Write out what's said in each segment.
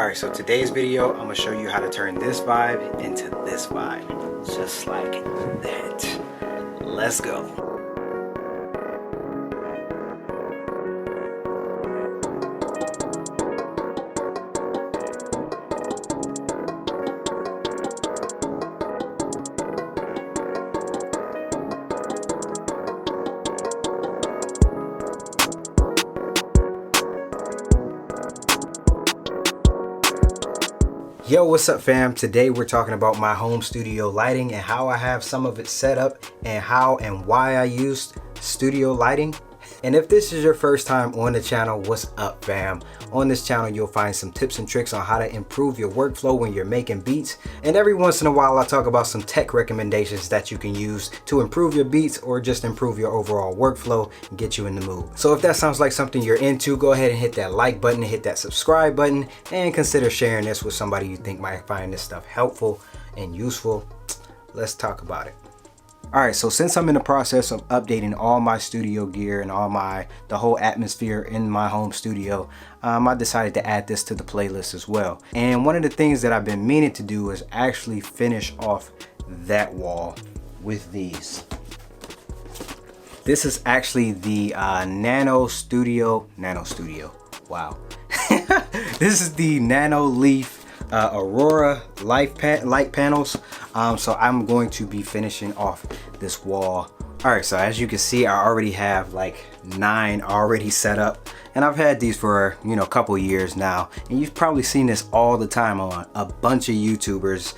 Alright, so today's video, I'm going to show you how to turn this vibe into this vibe. Just like that. Let's go. Yo, what's up fam? Today we're talking about my home studio lighting and how I have some of it set up and how and why I use studio lighting. And if this is your first time on the channel, what's up fam? On this channel you'll find some tips and tricks on how to improve your workflow when you're making beats. And every once in a while I talk about some tech recommendations that you can use to improve your beats or just improve your overall workflow and get you in the mood. So if that sounds like something you're into, go ahead and hit that like button, hit that subscribe button, and consider sharing this with somebody you think might find this stuff helpful and useful. Let's talk about it. Alright, so since I'm in the process of updating all my studio gear and the whole atmosphere in my home studio, I decided to add this to the playlist as well. And one of the things that I've been meaning to do is actually finish off that wall with these. This is actually the Nano Studio, wow. This is the Nanoleaf Aurora light panels. So I'm going to be finishing off this wall. Alright, so as you can see, I already have like 9 already set up, and I've had these for a couple years now, and you've probably seen this all the time on a bunch of YouTubers,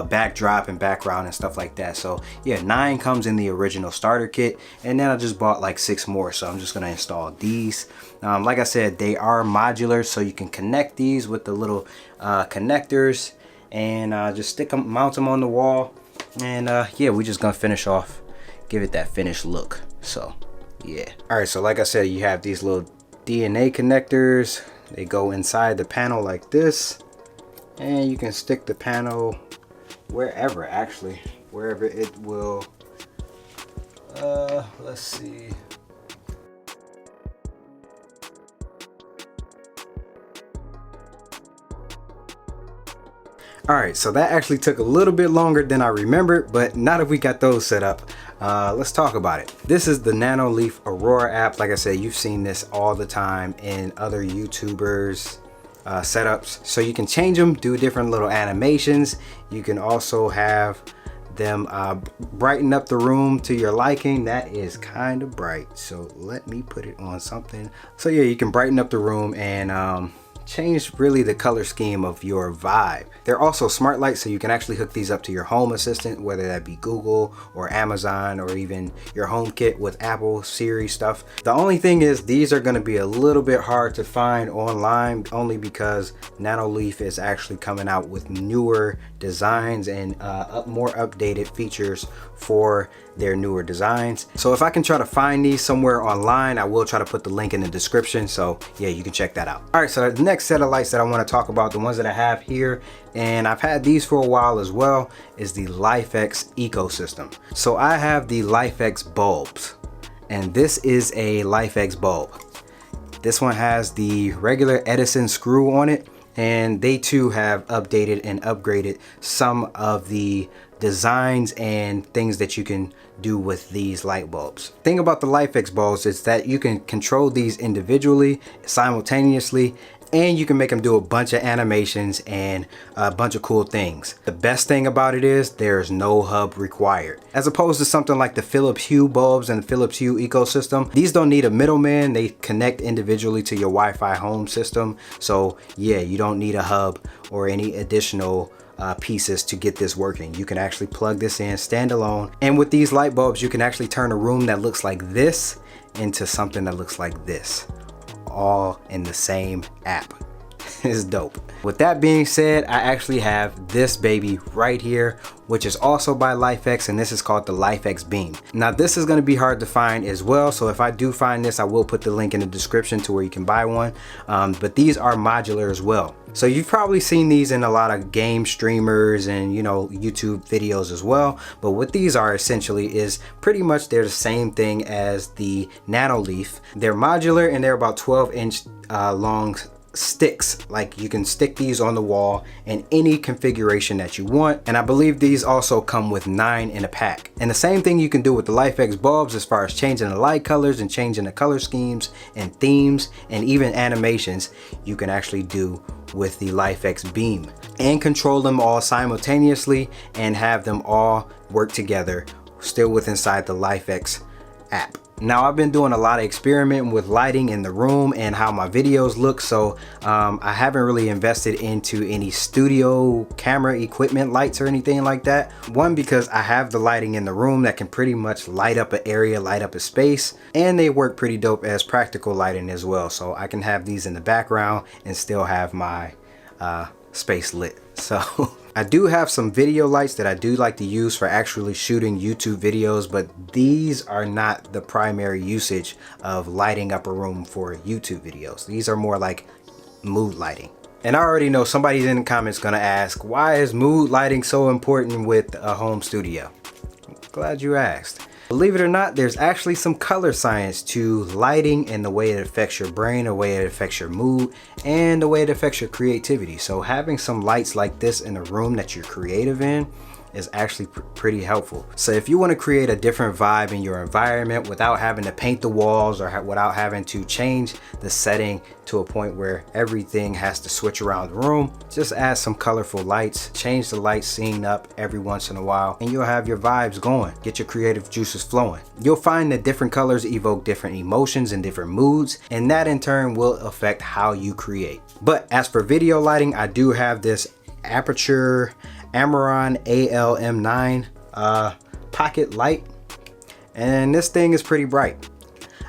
backdrop and background and stuff like that. So yeah, 9 comes in the original starter kit, and then I just bought like 6 more, so I'm just gonna install these. Like I said, they are modular, so you can connect these with the little connectors and just mount them on the wall. And yeah, we're just gonna finish off, give it that finished look. So yeah. Alright, so like I said, you have these little DNA connectors. They go inside the panel like this, and you can stick the panel wherever, wherever it will. Let's see. Alright, so that actually took a little bit longer than I remembered, but now that we got those set up, let's talk about it. This is the Nanoleaf Aurora app. Like I said, you've seen this all the time in other YouTubers setups. So you can change them, do different little animations. You can also have them brighten up the room to your liking. That is kind of bright, so let me put it on something. So yeah, you can brighten up the room and change really the color scheme of your vibe. They're also smart lights, so you can actually hook these up to your home assistant, whether that be Google or Amazon or even your HomeKit with Apple Siri stuff. The only thing is these are going to be a little bit hard to find online, only because Nanoleaf is actually coming out with newer designs and more updated features for their newer designs. So if I can try to find these somewhere online, I will try to put the link in the description, so yeah, you can check that out. All right, so the next set of lights that I want to talk about, the ones that I have here, and I've had these for a while as well, is the LIFX ecosystem. So I have the LIFX bulbs, and this is a LIFX bulb. This one has the regular Edison screw on it, and they too have updated and upgraded some of the designs and things that you can do with these light bulbs. Thing about the LIFX bulbs is that you can control these individually, simultaneously, and you can make them do a bunch of animations and a bunch of cool things. The best thing about it is there's no hub required. As opposed to something like the Philips Hue bulbs and the Philips Hue ecosystem, these don't need a middleman. They connect individually to your Wi-Fi home system. So yeah, you don't need a hub or any additional pieces to get this working. You can actually plug this in standalone, and with these light bulbs you can actually turn a room that looks like this into something that looks like this, all in the same app. It's dope. With that being said, I actually have this baby right here, which is also by LIFX, and this is called the LIFX Beam. Now this is going to be hard to find as well, so if I do find this, I will put the link in the description to where you can buy one. But these are modular as well. So you've probably seen these in a lot of game streamers and YouTube videos as well. But what these are essentially is pretty much they're the same thing as the Nanoleaf. They're modular and they're about 12-inch long sticks. Like you can stick these on the wall in any configuration that you want, and I believe these also come with 9 in a pack. And the same thing you can do with the LIFX bulbs as far as changing the light colors and changing the color schemes and themes and even animations, you can actually do with the LIFX beam and control them all simultaneously and have them all work together still with inside the LIFX app. Now I've been doing a lot of experimenting with lighting in the room and how my videos look, so I haven't really invested into any studio camera equipment lights or anything like that. One, because I have the lighting in the room that can pretty much light up an area, light up a space, and they work pretty dope as practical lighting as well, so I can have these in the background and still have my space lit. So I do have some video lights that I do like to use for actually shooting YouTube videos, but these are not the primary usage of lighting up a room for YouTube videos. These are more like mood lighting. And I already know somebody's in the comments gonna ask, why is mood lighting so important with a home studio? Glad you asked. Believe it or not, there's actually some color science to lighting and the way it affects your brain, the way it affects your mood, and the way it affects your creativity. So having some lights like this in a room that you're creative in is actually pretty helpful. So if you want to create a different vibe in your environment without having to paint the walls or without having to change the setting to a point where everything has to switch around the room, just add some colorful lights, change the light scene up every once in a while, and you'll have your vibes going. Get your creative juices flowing. You'll find that different colors evoke different emotions and different moods, and that in turn will affect how you create. But as for video lighting, I do have this Aputure Amaran ALM9 pocket light, and this thing is pretty bright.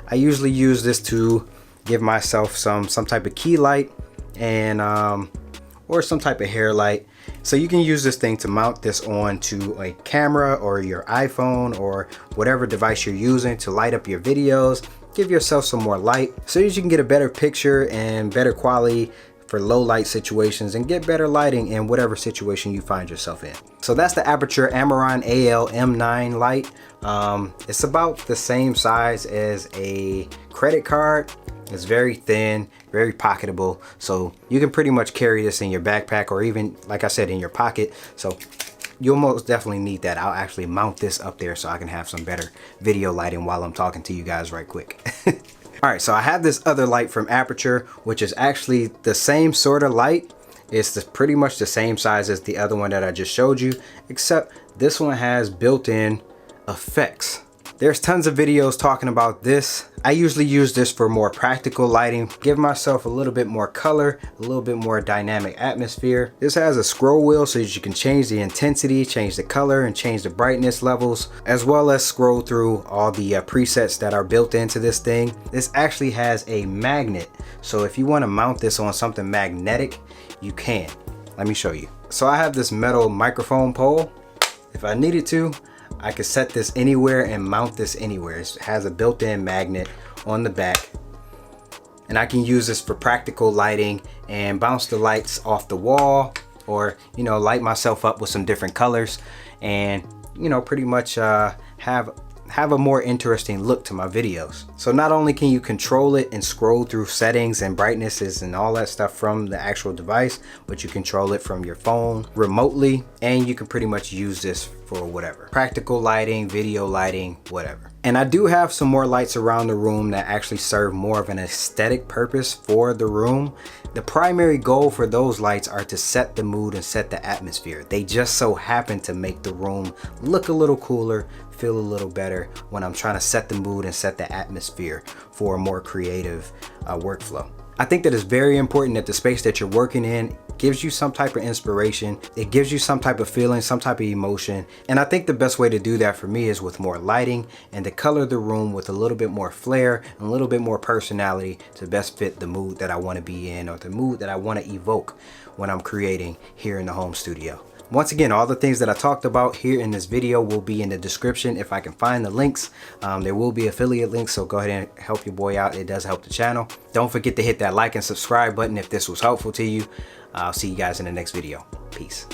I usually use this to give myself some type of key light and or some type of hair light. So you can use this thing to mount this on to a camera or your iPhone or whatever device you're using to light up your videos. Give yourself some more light so that you can get a better picture and better quality for low light situations and get better lighting in whatever situation you find yourself in. So that's the Aputure Amaran ALM9 light. It's about the same size as a credit card. It's very thin, very pocketable, so you can pretty much carry this in your backpack or even, like I said, in your pocket. So you'll most definitely need that. I'll actually mount this up there so I can have some better video lighting while I'm talking to you guys right quick. All right, so I have this other light from Aputure, which is actually the same sort of light. It's pretty much the same size as the other one that I just showed you, except this one has built-in effects. There's tons of videos talking about this. I usually use this for more practical lighting, give myself a little bit more color, a little bit more dynamic atmosphere. This has a scroll wheel so that you can change the intensity, change the color, and change the brightness levels, as well as scroll through all the presets that are built into this thing. This actually has a magnet, so if you want to mount this on something magnetic, you can. Let me show you. So I have this metal microphone pole. If I needed to, I could set this anywhere and mount this anywhere. It has a built-in magnet on the back, and I can use this for practical lighting and bounce the lights off the wall, or light myself up with some different colors, and pretty much have a more interesting look to my videos. So not only can you control it and scroll through settings and brightnesses and all that stuff from the actual device, but you control it from your phone remotely, and you can pretty much use this for whatever. Practical lighting, video lighting, whatever. And I do have some more lights around the room that actually serve more of an aesthetic purpose for the room. The primary goal for those lights are to set the mood and set the atmosphere. They just so happen to make the room look a little cooler, feel a little better when I'm trying to set the mood and set the atmosphere for a more creative workflow. I think that it's very important that the space that you're working in gives you some type of inspiration. It gives you some type of feeling, some type of emotion. And I think the best way to do that for me is with more lighting and to color the room with a little bit more flair and a little bit more personality to best fit the mood that I want to be in, or the mood that I want to evoke when I'm creating here in the home studio. Once again, all the things that I talked about here in this video will be in the description if I can find the links. There will be affiliate links, so go ahead and help your boy out. It does help the channel. Don't forget to hit that like and subscribe button if this was helpful to you. I'll see you guys in the next video. Peace.